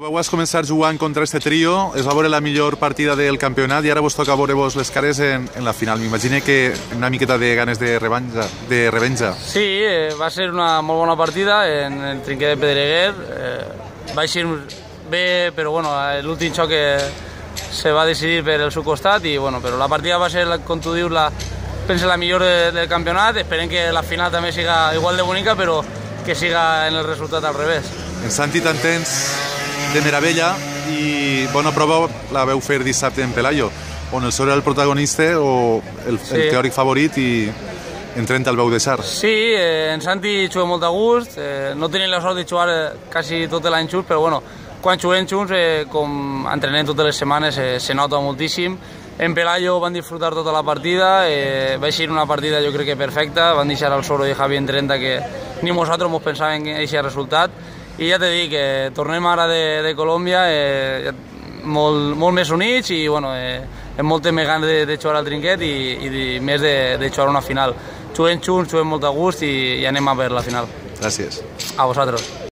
Vas començar jugant contra este trio, es va veure la millor partida del campionat i ara vos toca veure-vos les cares en la final. M'imagino que una miqueta de ganes de revenja. Sí, va ser una molt bona partida en el trinquet de Pedreguer. Va eixir bé, però bueno, l'últim xoc se va decidir per el seu costat i bueno, però la partida va ser, com tu dius, penso la millor del campionat. Esperem que la final també siga igual de bonica, però que siga en el resultat al revés. En Santi t'entens de meravella i bona prova la veu fer dissabte en Pelayo, on el seu era el protagonista o el teòric favorit i en 30 el veu deixar. Sí, en Santi juga molt a gust, no tenim la sort de jugar quasi tot l'any junts, però bueno, quan juguem junts, com entrenem totes les setmanes, se nota moltíssim. En Pelayo van disfrutar tota la partida, va ser una partida jo crec que perfecta, van deixar al Soro i Javi en 30 que ni nosaltres ens pensàvem en aquest resultat. I ja t'he dit que tornem ara de Colòmbia molt més units i bueno, amb moltes més ganes de jugar al trinquet i més de jugar una final. Juguem junts, juguem molt a gust i anem a per la final. Gràcies. A vosaltres.